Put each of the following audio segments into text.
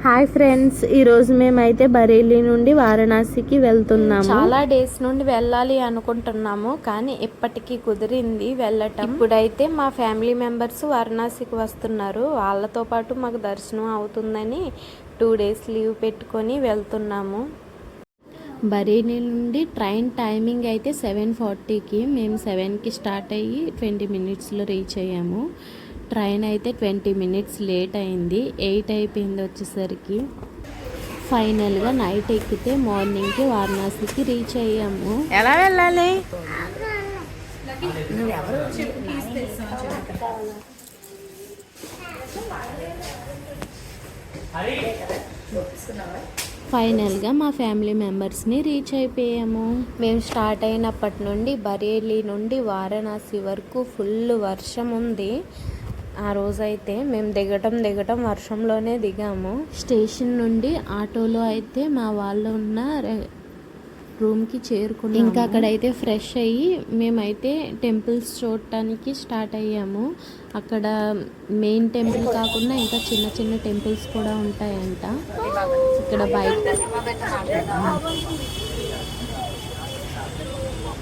Hi friends, ఈరోజు మేమైతే బరేలీ నుండి వారణాసికి వెళ్తున్నాము. చాలా డేస్ నుండి వెళ్ళాలి అనుకుంటున్నాము, కానీ ఇప్పటికీ కుదిరింది వెళ్ళటం. ఇప్పుడైతే మా ఫ్యామిలీ మెంబర్స్ వారణాసికి వస్తున్నారు. వాళ్ళతో పాటు మాకు దర్శనం అవుతుందని 2 days లీవ్ పెట్టుకొని వెళ్తున్నాము. బరేలీ నుండి ట్రైన్ టైమింగ్ అయితే 7:40కి. మేము 7కి స్టార్ట్ అయ్యి 20 minutesలో రీచ్ అయ్యాము. ట్రైన్ అయితే 20 minutes లేట్ అయింది. 8 అయిపోయింది వచ్చేసరికి. ఫైనల్గా నైట్ ఎక్కితే మార్నింగ్కి వారణాసికి రీచ్ అయ్యాము. ఎలా వెళ్ళాలి? ఫైనల్గా మా ఫ్యామిలీ మెంబర్స్ని రీచ్ అయిపోయాము. మేము స్టార్ట్ అయినప్పటి నుండి బరేలీ నుండి వారణాసి వరకు ఫుల్ వర్షం ఉంది. ఆ రోజైతే మేము దిగటం వర్షంలోనే దిగాము. స్టేషన్ నుండి ఆటోలో అయితే మా వాళ్ళు ఉన్న రూమ్కి చేరుకున్నాము. ఇంకా అక్కడైతే ఫ్రెష్ అయ్యి మేమైతే టెంపుల్స్ చూడటానికి స్టార్ట్ అయ్యాము. అక్కడ మెయిన్ టెంపుల్ కాకుండా ఇంకా చిన్న చిన్న టెంపుల్స్ కూడా ఉంటాయంట. ఇక్కడ బయట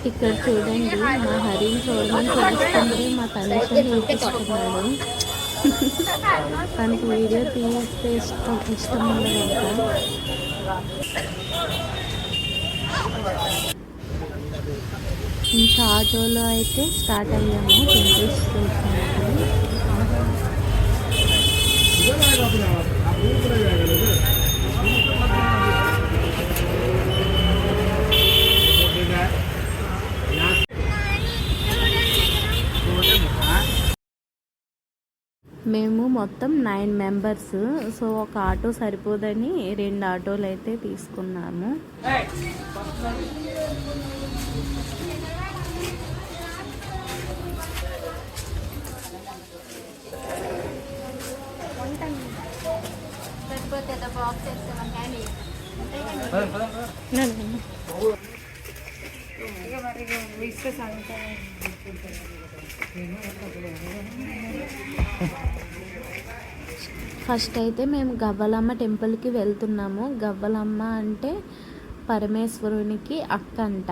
ఇక్కడ చూడండి, మా హరిని చూడమని తెలుస్తుంది. మా తనుషని చూపిస్తున్నాడు. తనకి వీడియో తీస్తే ఇష్టం ఉండదంట. ఇంకా ఆటోలో అయితే స్టార్ట్ అయ్యాము టెంపుల్స్ చూడటానికి. మేము మొత్తం 9 members. సో ఒక ఆటో సరిపోదని 2 ఆటోలు అయితే తీసుకున్నాము. ఫస్ట్ అయితే మేము గవ్వలమ్మ టెంపుల్కి వెళ్తున్నాము. గవ్వలమ్మ అంటే పరమేశ్వరునికి అక్క అంట.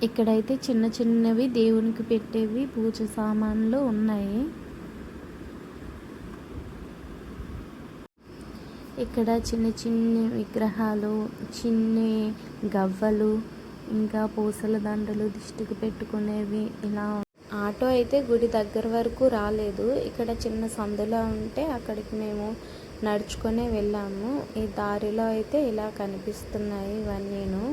ఇక్కడైతే చిన్న చిన్నవి దేవునికి పెట్టేవి పూజ సామాన్లు ఉన్నాయి. ఇక్కడ చిన్న చిన్న విగ్రహాలు, చిన్ని గవ్వలు, ఇంకా పూసల దండలు, దిష్టికి పెట్టుకునేవి ఇలా. ఆటో అయితే గుడి దగ్గర వరకు రాలేదు. ఇక్కడ చిన్న సందులో ఉంటే అక్కడికి మేము నడుచుకునే వెళ్ళాము. ఈ దారిలో అయితే ఇలా కనిపిస్తున్నాయి ఇవన్నీను.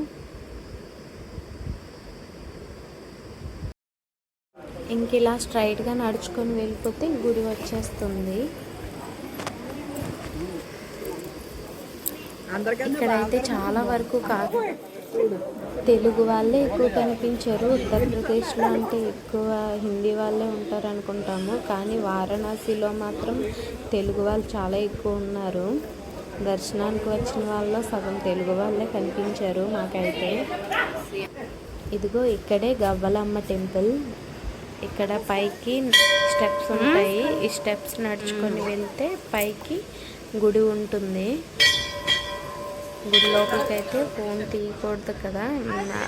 ఇంక ఇలా స్ట్రైట్గా నడుచుకొని వెళ్ళిపోతే గుడి వచ్చేస్తుంది. ఇక్కడైతే చాలా వరకు తెలుగు వాళ్ళే ఎక్కువ కనిపించారు. ఉత్తరప్రదేశ్లో అంటే ఎక్కువ హిందీ వాళ్ళే ఉంటారు అనుకుంటాము, కానీ వారణాసిలో మాత్రం తెలుగు వాళ్ళు చాలా ఎక్కువ ఉన్నారు. దర్శనానికి వచ్చిన వాళ్ళలో సగం తెలుగు వాళ్ళే కనిపించారు మాకైతే. ఇదిగో ఇక్కడే గవ్వలమ్మ టెంపుల్. ఇక్కడ పైకి స్టెప్స్ ఉంటాయి. ఈ స్టెప్స్ నడుచుకొని వెళ్తే పైకి గుడి ఉంటుంది. గుడి లోపలికి అయితే ఫోన్ తీయకూడదు కదా,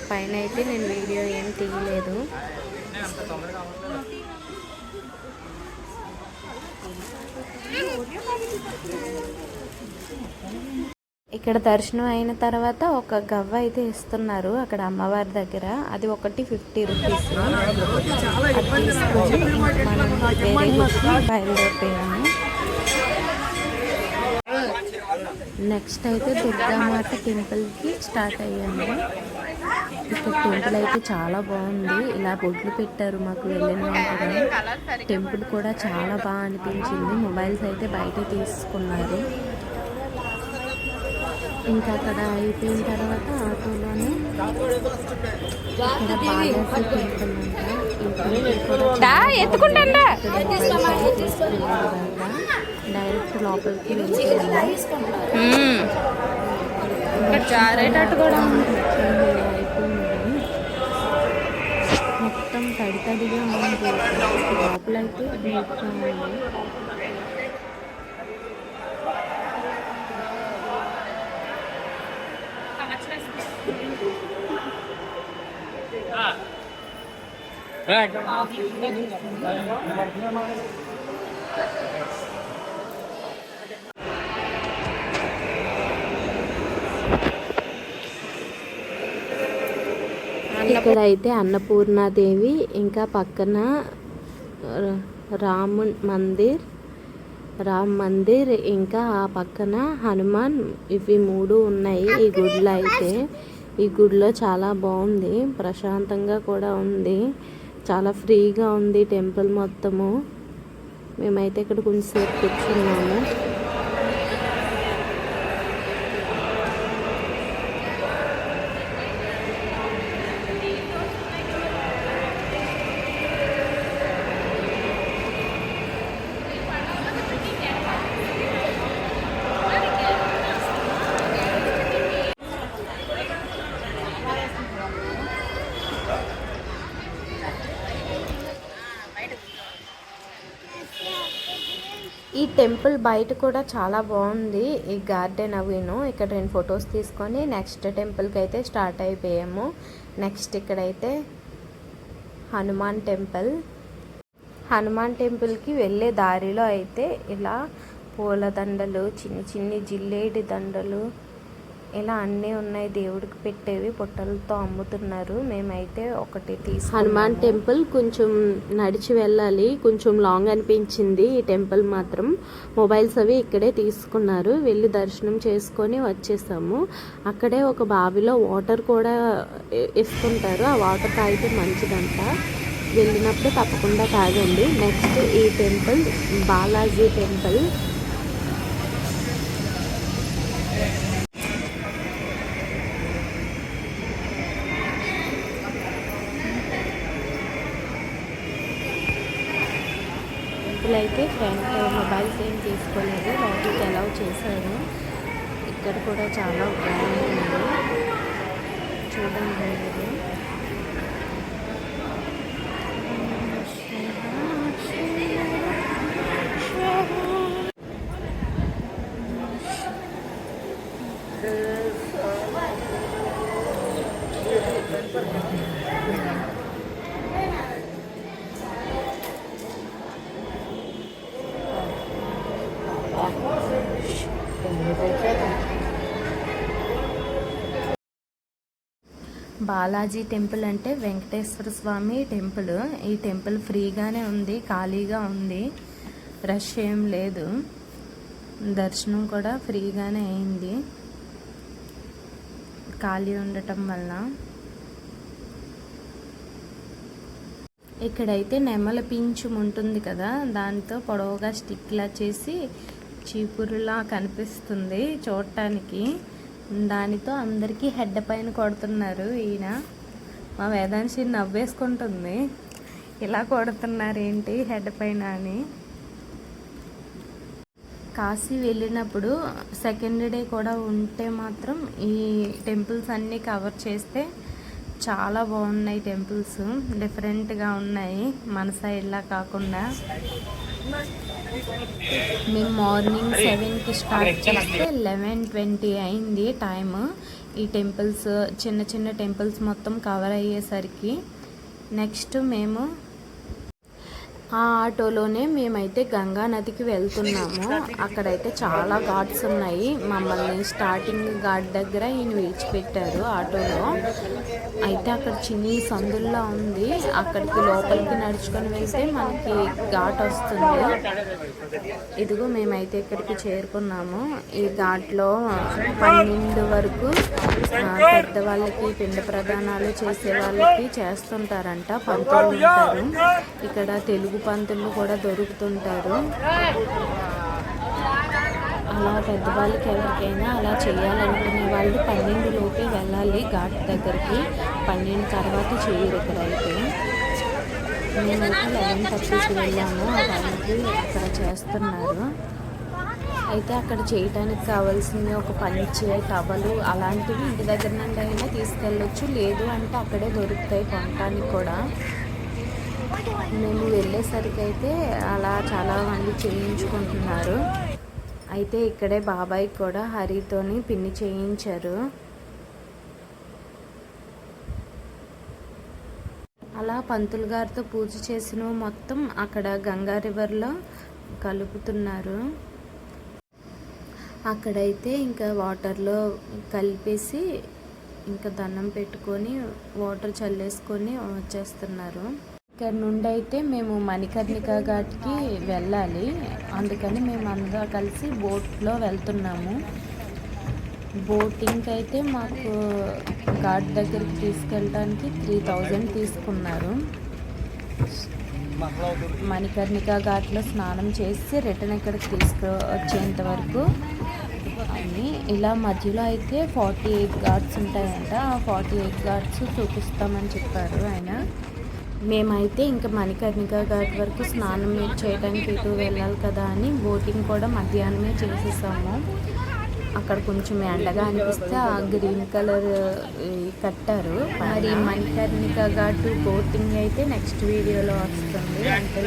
పైన అయితే నేను వీడియో ఏం తీయలేదు. ఇక్కడ దర్శనం అయిన తర్వాత ఒక గవ్వ అయితే ఇస్తున్నారు అక్కడ అమ్మవారి దగ్గర. అది ఒకటి 50 rupees. అది తీసుకొని మనం వేరే గుడికి బయలుదేరిపోయాము. నెక్స్ట్ అయితే దుర్గామాత టెంపుల్కి స్టార్ట్ అయ్యాము. ఇక్కడ టెంపుల్ అయితే చాలా బాగుంది. ఇలా బొడ్లు పెట్టారు మాకు వెళ్ళిన వెంటనే. టెంపుల్ కూడా చాలా బాగా అనిపించింది. మొబైల్స్ అయితే బయట తీసుకున్నారు. ఇంకా అక్కడ అయిపోయిన తర్వాత ఆటోలోనే ఇక్కడ బాలాజీ టెంపుల్ అంట. డైరెక్ట్ లోపలికి జారేటట్టు కూడా అయిపోయింది. మొత్తం తడితడిగా ఉంది. లోపలైతే నీట్గా ఉంది. ఇక్కడ అయితే అన్నపూర్ణాదేవి, ఇంకా పక్కన రామ్ మందిర్, ఇంకా ఆ పక్కన హనుమాన్, ఇవి 3 ఉన్నాయి ఈ గుడిలో అయితే. ఈ గుడిలో చాలా బాగుంది, ప్రశాంతంగా కూడా ఉంది, చాలా ఫ్రీగా ఉంది టెంపుల్ మొత్తము. మేమైతే ఇక్కడ కొంచెంసేపు కూర్చున్నాము. ఈ టెంపుల్ బయట కూడా చాలా బాగుంది, ఈ గార్డెన్ అవిను. ఇక్కడ 2 ఫొటోస్ తీసుకొని నెక్స్ట్ టెంపుల్కి అయితే స్టార్ట్ అయిపోయాము. నెక్స్ట్ ఇక్కడైతే హనుమాన్ టెంపుల్కి వెళ్ళే దారిలో అయితే ఇలా పూల దండలు, చిన్ని జిల్లేడి దండలు, ఇలా అన్నీ ఉన్నాయి. దేవుడికి పెట్టేవి పొట్టలతో అమ్ముతున్నారు. మేమైతే ఒకటి తీసుకున్నాము. హనుమాన్ టెంపుల్ కొంచెం నడిచి వెళ్ళాలి, కొంచెం లాంగ్ అనిపించింది ఈ టెంపుల్ మాత్రం. మొబైల్స్ అవి ఇక్కడే తీసుకున్నారు, వెళ్ళి దర్శనం చేసుకొని వచ్చేసాము. అక్కడే ఒక బావిలో వాటర్ కూడా ఇస్తుంటారు, ఆ వాటర్ తాగితే మంచిదంట. వెళ్ళినప్పుడు తప్పకుండా తాగండి. నెక్స్ట్ ఈ టెంపుల్ బాలాజీ టెంపుల్. అయితే ఫ్రంట్ మొబైల్స్ ఏం తీసుకోలేదు, లోపలికి అలౌ చేశారు. ఇక్కడ కూడా చాలా బాగుంది, చూడండి. బాలాజీ టెంపుల్ అంటే వెంకటేశ్వర స్వామి టెంపుల్. ఈ టెంపుల్ ఫ్రీగానే ఉంది, ఖాళీగా ఉంది, రష్ ఏం లేదు. దర్శనం కూడా ఫ్రీగానే అయింది ఖాళీ ఉండటం వల్ల. ఇక్కడైతే నెమల పింఛం ఉంటుంది కదా, దాంతో పొడవుగా స్టిక్లా చేసి చీపురులా కనిపిస్తుంది చూడటానికి. దానితో అందరికీ హెడ్ పైన కొడుతున్నారు. ఈయన మా వేదాంశి నవ్వేసుకుంటుంది, ఇలా కొడుతున్నారు ఏంటి హెడ్ పైన అని. కాశీ వెళ్ళినప్పుడు సెకండ్ డే కూడా ఉంటే మాత్రం ఈ టెంపుల్స్ అన్నీ కవర్ చేస్తే చాలా బాగున్నాయి. టెంపుల్స్ డిఫరెంట్గా ఉన్నాయి, మన సైడ్లా కాకుండా. మేము మార్నింగ్ 7కి స్టార్ట్ చేస్తే 11:20 అయింది టైమ్. ఈ టెంపుల్స్ చిన్న టెంపుల్స్ మొత్తం కవర్ అయ్యేసరికి నెక్స్ట్ మేము ఆ ఆటోలోనే మేమైతే గంగా నదికి వెళ్తున్నాము. అక్కడైతే చాలా ఘాట్స్ ఉన్నాయి. మమ్మల్ని స్టార్టింగ్ ఘాట్ దగ్గర ఈయన విడిచిపెట్టారు ఆటోలో. అయితే అక్కడ చిన్ని సందుల్లో ఉంది, అక్కడికి లోపలికి నడుచుకొని వెళ్తే మనకి ఘాట్ వస్తుంది. ఇదిగో మేమైతే ఇక్కడికి చేరుకున్నాము. ఈ ఘాట్లో 12 వరకు పెద్దవాళ్ళకి పిండ ప్రదానాలు చేసే వాళ్ళకి చేస్తుంటారంట, పంతులు ఉంటారు. ఇక్కడ తెలుగు పంతులు కూడా దొరుకుతుంటారు. అలా పెద్దవాళ్ళకి ఎవరికైనా అలా చేయాలనుకునే వాళ్ళు 12 లోపే వెళ్ళాలి ఘాట్ దగ్గరికి, 12 తర్వాత చేయరు. ఇక్కడైతే మేమైతే 11:30కి వెళ్ళాము, ఆ టైంకి అక్కడ చేస్తున్నారు. అయితే అక్కడ చేయటానికి కావాల్సింది ఒక పంచె, టవలు అలాంటివి ఇంటి దగ్గర నుండి అయినా తీసుకెళ్ళొచ్చు, లేదు అంటే అక్కడే దొరుకుతాయి కొనడానికి కూడా. మేము వెళ్ళేసరికి అయితే అలా చాలా మంది చేయించుకుంటున్నారు. అయితే ఇక్కడే బాబాయ్ కూడా హరితోని పిన్ని చేయించారు. అలా పంతులు గారితో పూజ చేసిన మొత్తం అక్కడ గంగా రివర్లో కలుపుతున్నారు. అక్కడైతే ఇంకా వాటర్లో కలిపేసి ఇంకా దండం పెట్టుకొని వాటర్ చల్లేసుకొని వచ్చేస్తున్నారు. ఇక్కడ నుండి అయితే మేము మణికర్ణిక ఘాట్కి వెళ్ళాలి, అందుకని మేము అందరూ కలిసి బోట్లో వెళ్తున్నాము. బోటింగ్కి అయితే మాకు ఘాట్ దగ్గరికి తీసుకెళ్ళడానికి 3000 తీసుకున్నారు. మణికర్ణిక ఘాట్లో స్నానం చేసి రిటర్న్ ఇక్కడికి తీసుకువచ్చేంత వరకు అని ఇలా మధ్యలో అయితే 48 ఘాట్స్ ఉంటాయంట. ఆ 48 ఘాట్స్ చూపిస్తామని చెప్పారు ఆయన. మేమైతే ఇంకా మణికర్ణిక ఘాట్ వరకు స్నానం చేయడానికి ఇటు వెళ్ళాలి కదా అని బోటింగ్ కూడా మధ్యాహ్నమే చేసేసాము. అక్కడ కొంచెం ఎండగా అనిపిస్తే ఆ గ్రీన్ కలర్ కట్టారు. మరి మణికర్ణిక ఘాట్ బోటింగ్ అయితే నెక్స్ట్ వీడియోలో వస్తుంది. అంటే